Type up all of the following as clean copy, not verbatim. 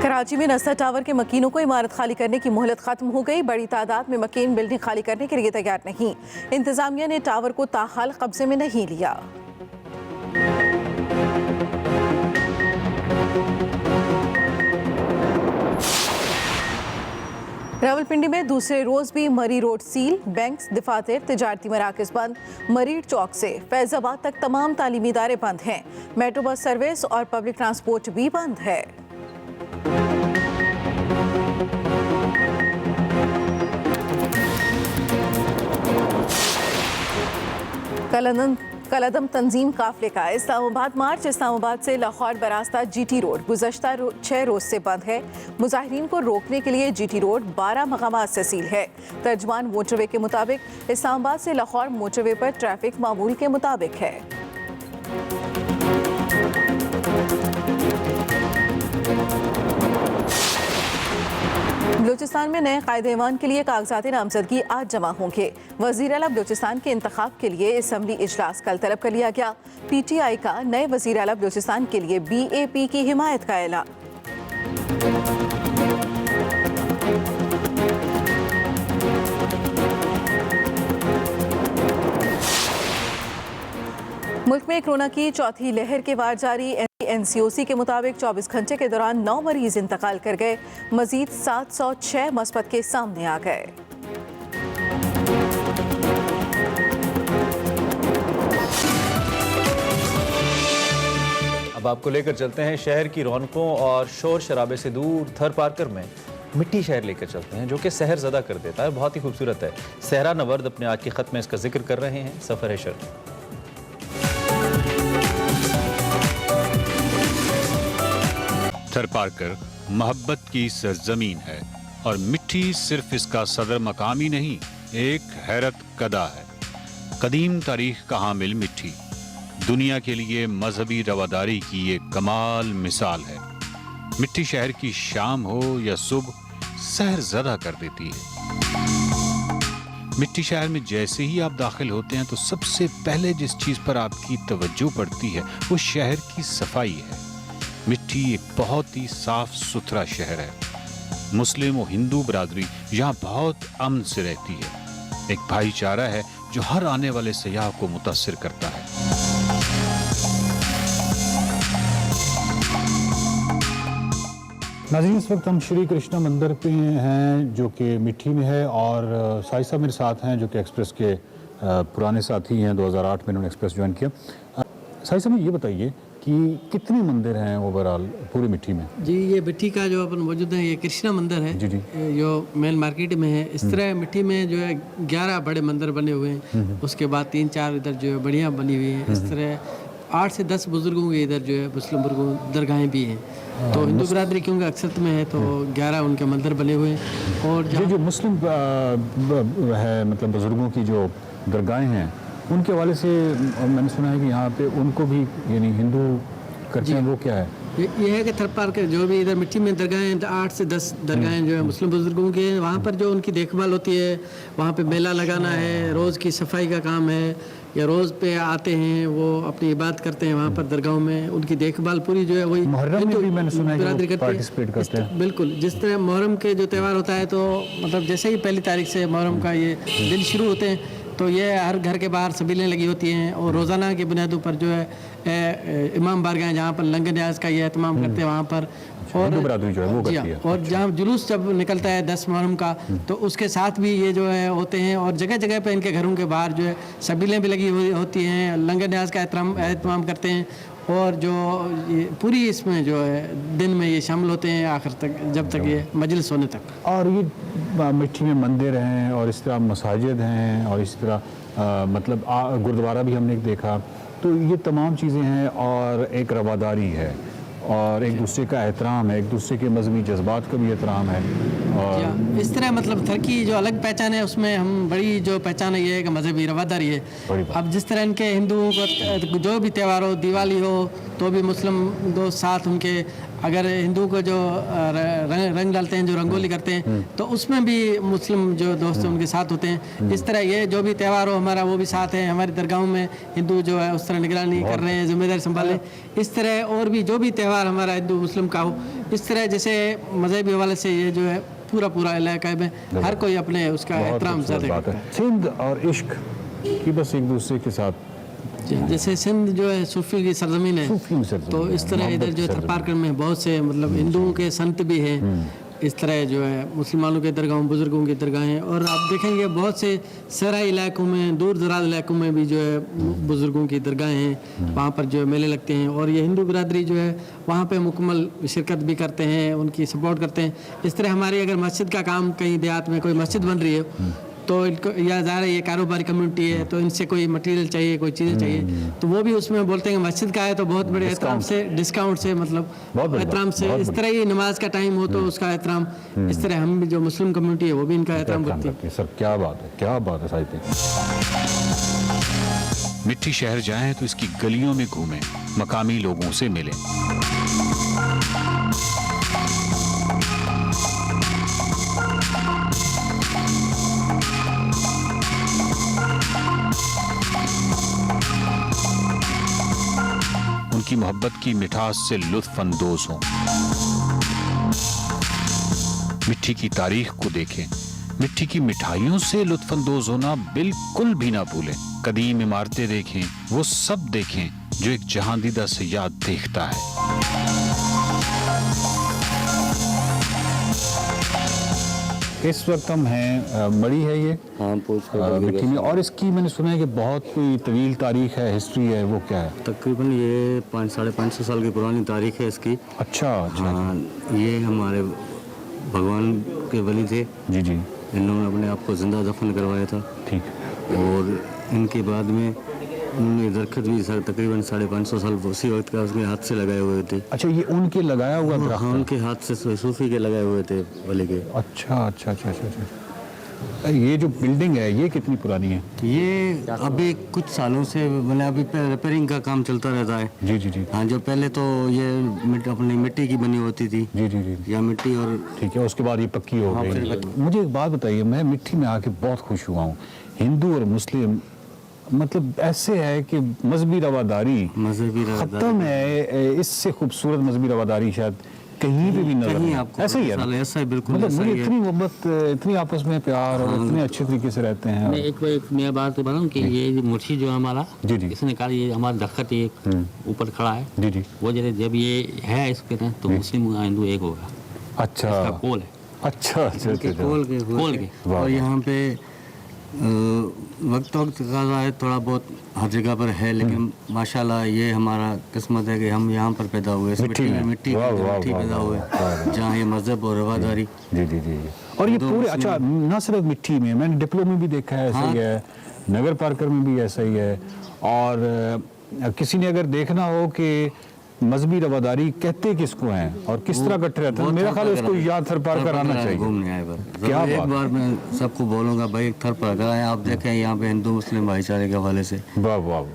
कराची में नस्ता टावर के मकीनों को इमारत खाली करने की मोहलत खत्म हो गई। बड़ी तादाद में मकीन बिल्डिंग खाली करने के लिए तैयार नहीं। इंतजामिया ने टावर को ताहाल कब्जे में नहीं लिया। रावलपिंडी में दूसरे रोज भी मरी रोड सील, बैंक्स, दफातर, तिजारती मराकज बंद। मरीड चौक से फैजाबाद तक तमाम तालीमी इदारे बंद हैं। मेट्रो बस सर्विस और पब्लिक ट्रांसपोर्ट भी बंद है। कलअदम तंजीम काफले का इस्लामाबाद मार्च इस्लामाबाद से लाहौर बरास्ता GT रोड गुज़श्ता 6 रोज से बंद है। मुजाहिरीन को रोकने के लिए GT रोड 12 मकामात से सील है। तर्जमान मोटरवे के मुताबिक इस्लामाबाद से लाहौर मोटरवे पर ट्रैफिक मामूल के मुताबिक है। बलूचिस्तान में नए कायदे-ए-ईमान के लिए कागजात नामजदगी आज जमा होंगे। वज़ीर आला बलूचिस्तान के इंतखाब के लिए असम्बली इजलास कल तलब कर लिया गया। PTI का नए वज़ीर आला बलूचिस्तान के लिए BAP की हिमायत का ऐलान। मुल्क में कोरोना की चौथी लहर के वार जारी। NCOC के मुताबिक 24 घंटे के दौरान 9 मरीज इंतकाल कर गए। मजीद 706 मस्बत के सामने आ गए। अब आपको लेकर चलते हैं शहर की रौनकों और शोर शराबे से दूर। थर पार्कर में मिट्टी शहर लेकर चलते हैं जो कि सहर ज़दा कर देता है। बहुत ही खूबसूरत है। सहरा नवर्द अपने आज के ख़त में इसका जिक्र कर रहे हैं। सफ़र है शर। थर पार्कर मोहब्बत की सरजमीन है और मिट्टी सिर्फ इसका सदर मकाम ही नहीं, एक हैरत कदा है। कदीम तारीख का हामिल मिट्टी दुनिया के लिए मजहबी रवादारी की एक कमाल मिसाल है। मिट्टी शहर की शाम हो या सुबह सहर ज़दा कर देती है। मिट्टी शहर में जैसे ही आप दाखिल होते हैं तो सबसे पहले जिस चीज़ पर आपकी तवज्जो पड़ती है वो शहर की सफाई है। मिट्टी एक बहुत ही साफ सुथरा शहर है। मुस्लिम और हिंदू बरादरी यहाँ बहुत अमन से रहती है। एक भाईचारा है जो हर आने वाले सयाह को मुतासिर करता है। नाज़रीन, इस वक्त हम श्री कृष्णा मंदिर पे हैं जो कि मिट्टी में है और साई साहब मेरे साथ हैं जो कि एक्सप्रेस के पुराने साथी हैं। 2008 में इन्होंने एक्सप्रेस ज्वाइन किया। साई साहब ये बताइए कि कितने मंदिर हैं ओवरऑल पूरी मिट्टी में? जी, ये मिट्टी का जो अपन मौजूद है ये कृष्णा मंदिर है। जी जी। जो मेन मार्केट में है। इस तरह मिट्टी में जो है 11 बड़े मंदिर बने हुए हैं। उसके बाद 3-4 इधर जो है बढ़िया बनी हुई है। इस तरह 8 से 10 बुजुर्गों के इधर जो है मुस्लिम दरगाहें भी हैं। तो हिंदू बरादरी क्योंकि अक्सर में है तो 11 उनके मंदिर बने हुए हैं। और जो मुस्लिम है मतलब बुजुर्गों की जो दरगाहें हैं उनके हवाले से मैंने सुना है कि यहाँ पे उनको भी यानी हिंदू करते हैं। वो क्या है? ये है कि थर पार्कर जो भी इधर मिट्टी में दरगाहें 8 से 10 दरगाहें जो है मुस्लिम बुजुर्गों के, वहाँ पर जो उनकी देखभाल होती है। वहाँ पे मेला लगाना है, रोज़ की सफाई का काम है, या रोज़ पे आते हैं वो अपनी इबादत करते हैं वहाँ पर दरगाहों में। उनकी देखभाल पूरी जो है वही बरादरी करते हैं। बिल्कुल, जिस तरह मुहर्रम के जो त्यौहार होता है तो मतलब जैसे ही पहली तारीख से मुहर्रम का ये दिन शुरू होते हैं तो ये हर घर के बाहर सबीलें लगी होती हैं और रोज़ाना की बुनियादों पर जो है इमाम बारगाह जहाँ पर लंगर न्याज का ये एहतमाम करते हैं वहाँ पर। और जो है वो करती है। और जहाँ जुलूस जब निकलता है 10 मुहर्रम का तो उसके साथ भी ये जो है होते हैं। और जगह जगह पे इनके घरों के बाहर जो है सबीलें भी लगी हुई होती हैं, लंगर न्याज का एहतमाम करते हैं। और जो ये पूरी इसमें जो है दिन में ये शामिल होते हैं आखिर तक, जब तक ये मजलिस होने तक। और ये मिट्टी में मंदिर हैं और इस तरह मसाजिद हैं और इस तरह मतलब गुरुद्वारा भी हमने देखा। तो ये तमाम चीज़ें हैं और एक रवादारी है और एक दूसरे का एहतराम है, एक दूसरे के मजहबी जज्बात का भी एहतराम है। और इस तरह मतलब थर की जो अलग पहचान है उसमें हम बड़ी जो पहचान है ये है कि मजहबी रवादारी है। अब जिस तरह इनके हिंदुओं को जो भी त्यौहार हो, दिवाली हो तो भी मुस्लिम दोस्त साथ उनके अगर हिंदू को जो रंग डालते हैं, जो रंगोली करते हैं, तो उसमें भी मुस्लिम जो दोस्त हैं उनके साथ होते हैं। इस तरह ये जो भी त्यौहार हो हमारा वो भी साथ है। हमारी दरगाहों में हिंदू जो है उस तरह निगरानी कर रहे हैं, जिम्मेदारी संभालें। इस तरह और भी जो भी त्यौहार हमारा हिंदू मुस्लिम का हो, इस तरह जैसे मजहबी हवाले से ये जो है पूरा इलाका में हर कोई अपने उसका एहतराम ज़्यादा करता है। सिंध और इश्क की बस एक दूसरे के साथ, जैसे सिंध जो है सूफी की सरजमीन है, सूफी की सरजमीन तो इस तरह है, इधर जो मोहब्बत की थरपारकर में बहुत से मतलब हिंदुओं के संत भी हैं। इस तरह जो है मुसलमानों के दरगाहों, बुजुर्गों की दरगाहें, और आप देखेंगे बहुत से सहराई इलाकों में, दूर दराज इलाकों में भी जो है बुजुर्गों की दरगाहें हैं। वहाँ पर जो है मेले लगते हैं और ये हिंदू बिरादरी जो है वहाँ पे मुकम्मल शिरकत भी करते हैं, उनकी सपोर्ट करते हैं। इस तरह हमारी अगर मस्जिद का काम कहीं देहात में कोई मस्जिद बन रही है तो इनको या ज़ाहिर है ये कारोबारी कम्युनिटी है, तो इनसे कोई मटेरियल चाहिए, कोई चीज़ें चाहिए, तो वो भी उसमें बोलते हैं मस्जिद का है तो बहुत बड़े एहतराम से, डिस्काउंट से, मतलब एहतराम से, इस तरह ही नमाज का टाइम हो तो उसका एहतराम, इस तरह हम भी जो मुस्लिम कम्युनिटी है वो भी इनका एहतराम करती है। सर क्या बात है, क्या बात है साहित्य। मिट्टी शहर जाएं तो इसकी गलियों में घूमें, मकामी लोगों से मिलें। उनकी मोहब्बत की मिठास से लुत्फ अंदोज हों। मिट्टी की तारीख को देखें, मिट्टी की मिठाइयों से लुत्फ अंदोज होना बिल्कुल भी ना भूलें। कदीम इमारतें देखें, वो सब देखें जो एक जहांदीदा सयाद देखता है। इस वक्त हम हैं मड़ी है ये, हाँ, मिट्टी में, और इसकी मैंने सुना है कि बहुत कोई तवील तारीख है, हिस्ट्री है, वो क्या है? तकरीबन ये 500-550 साल की पुरानी तारीख है इसकी। अच्छा अच्छा। हाँ, ये हमारे भगवान के वली थे, जी जी, इन्होंने अपने आप को जिंदा दफन करवाया था। ठीक। और इनके बाद में उन्होंने दरख्त भी तकरीबन 550 साल उसी वक्त का उसके हाथ से लगाए हुए थे। अच्छा, ये उनके लगाया हुआ दरख्त? हाँ, उनके हाथ से सूफी के लगाए हुए थे वली के। अच्छा अच्छा अच्छा अच्छा अच्छा। ये जो बिल्डिंग है ये कितनी पुरानी है? ये अभी कुछ सालों से मतलब अभी रिपेयरिंग का काम चलता रहता है। जी जी जी। हाँ, जो पहले तो ये अपनी मिट्टी की बनी होती थी। जी जी जी। या मिट्टी, और ठीक है, उसके बाद ये पक्की हो हाँ, गई। फिर मुझे एक बात बताइए, मैं मिट्टी में आके बहुत खुश हुआ हूँ। हिंदू और मुस्लिम मतलब ऐसे है कि मजहबी रवादारी खत्म है। इससे खूबसूरत मजहबी रवादारी शायद कहीं पे भी नजर नहीं। ऐसा ही है ना? ऐसा ही बिल्कुल मतलब ऐसा मुझे ही है। इतनी मोहब्बत, इतनी आपस में प्यार और इतने अच्छे तरीके से रहते हैं। मैं एक मैं बात बताऊं कि ये मुर्शी जो है हमारा, जी जी। इसने कहा ये हमारा दरख्त ये ऊपर खड़ा है, जी जी। वो जब ये है इसके ना तो मुस्लिम हिंदू एक होगा। अच्छा, इसका पोल है। अच्छा अच्छा अच्छा। खोल के वाह। और यहाँ पे वक्त का है थोड़ा बहुत हर जगह पर है, लेकिन माशाल्लाह ये हमारा किस्मत है कि हम यहाँ पर पैदा हुए, इस मिट्टी में पैदा हुए, जहाँ ये मजहब और रवादारी। जी जी जी। और ये पूरे, अच्छा, न सिर्फ मिट्टी में, मैंने डिप्लो में भी देखा है ऐसा ही है, नगर पार्कर में भी ऐसा ही है। और किसी ने अगर देखना हो कि मजहबी रवादारी कहते किसको हैं और किस तरह इकट्ठे रहते हैं, मेरा ख्याल है उसको याद थरपारकर आना चाहिए। घूमने आए क्या एक बात बार मैं सबको बोलूँगा भाई, एक थरपारकर आए, आप देखें यहाँ पे हिंदू मुस्लिम भाईचारे के हवाले से। वाह वाह वाह।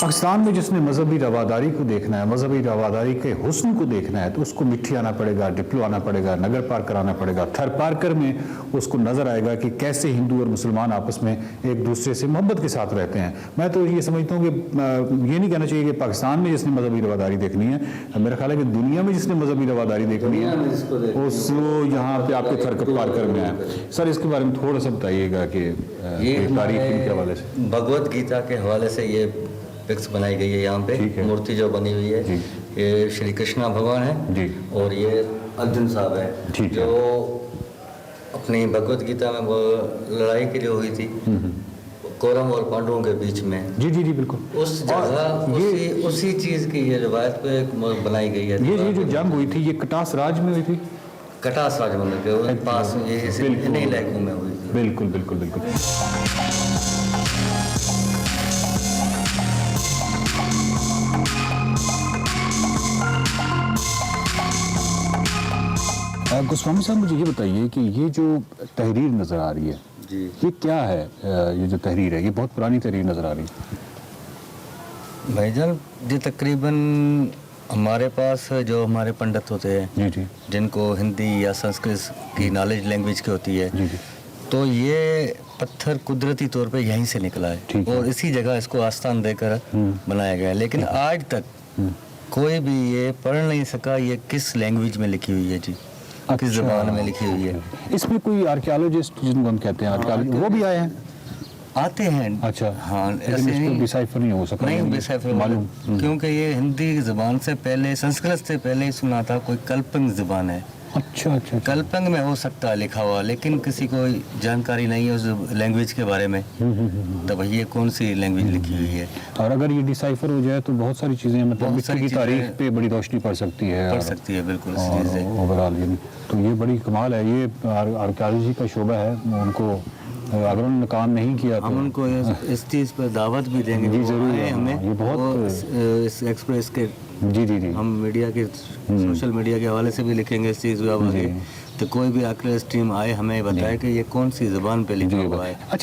पाकिस्तान में जिसने मजहबी रवादारी को देखना है, मजहबी रवादारी के हुस्न को देखना है, तो उसको मिट्टी आना पड़ेगा, डिप्लो आना पड़ेगा, नगर पार्कर आना पड़ेगा। थरपारकर में उसको नजर आएगा कि कैसे हिंदू और मुसलमान आपस में एक दूसरे से मोहब्बत के साथ रहते हैं। मैं तो ये समझता हूँ कि ये नहीं कहना चाहिए कि पाकिस्तान में जिसने मजहबी रवादारी देखनी है, मेरा ख्याल है कि दुनिया में जिसने मजहबी रवादारी देखनी है उसको यहाँ पे आपके थरपारकर में है। सर, इसके बारे में थोड़ा सा बताइएगा कि तारीख के हवाले से। भगवत गीता के हवाले से ये पिक्स बनाई गई है। यहाँ पे मूर्ति जो बनी हुई है, ये श्री कृष्णा भगवान है जी, और ये अर्जुन साहब है जो अपनी भगवत गीता में वो लड़ाई के लिए हुई थी कौरव और पांडवों के बीच में। जी जी जी, बिल्कुल। उस जगह उसी चीज की ये रिवायत पे बनाई गई है। ये जो जंग हुई थी ये कटास राज में हुई थी, कटास राज मंदिर के पास ये इन्हीं इलाकों में हुई थी। बिल्कुल बिल्कुल बिल्कुल। गोस्वामी साहब, मुझे ये बताइए कि ये जो तहरीर नज़र आ रही है जी। ये क्या है ये जो तहरीर है, ये बहुत पुरानी तहरीर नज़र आ रही है। भाईजान ये तकरीबन हमारे पास जो हमारे पंडित होते हैं जी जी जिनको हिंदी या संस्कृत की नॉलेज लैंग्वेज की होती है, जी जी तो ये पत्थर कुदरती तौर पे यहीं से निकला है ठीक है। और इसी जगह इसको आस्थान देकर बनाया गया है। लेकिन आज तक कोई भी ये पढ़ नहीं सका ये किस लैंग्वेज में लिखी हुई है जी, किस ज़बान में लिखी हुई है। इसमें कोई आर्कियोलॉजिस्ट जिनको हम कहते हैं आर्कियोलॉजिस्ट, वो भी आए हैं? आते हैं। अच्छा, हाँ, लेकिन ऐसे इसको नहीं डिसाइफर नहीं हो सका, नहीं डिसाइफर मालूम। क्योंकि ये हिंदी ज़बान से पहले, संस्कृत से पहले ही सुना था कोई कल्पंग ज़बान है। अच्छा अच्छा, कल्पंग में हो सकता है लिखा हुआ, लेकिन किसी को जानकारी नहीं है उस लैंग्वेज के बारे में, तो भाई ये कौन सी लैंग्वेज लिखी हुई है। और अगर ये डिसाइफर हो जाए तो बहुत सारी चीज़ें मतलब बहुत मिट्टी सारी की चीज़ें तारीख पे बड़ी रोशनी पड़ सकती है, पढ़ सकती है बिल्कुल इस और चीज़ से। ओवरऑल ये तो ये बड़ी कमाल है। ये आर्कियोलॉजी का शोबा है, उनको अगर उन्होंने काम नहीं किया तो हम उनको इस चीज़ पर दावत भी देंगे। जी, वो ज़रूर, आए हाँ, हमें ये बहुत- वो इस एक्सप्रेस के जी जी जी हम मीडिया के सोशल मीडिया के हवाले से भी लिखेंगे इस चीज़ को आगे, तो कोई भी आर्कियोलॉजिस्ट टीम आए हमें बताए कि ये कौन सी ज़बान पे लिखा हुआ है। अच्छा।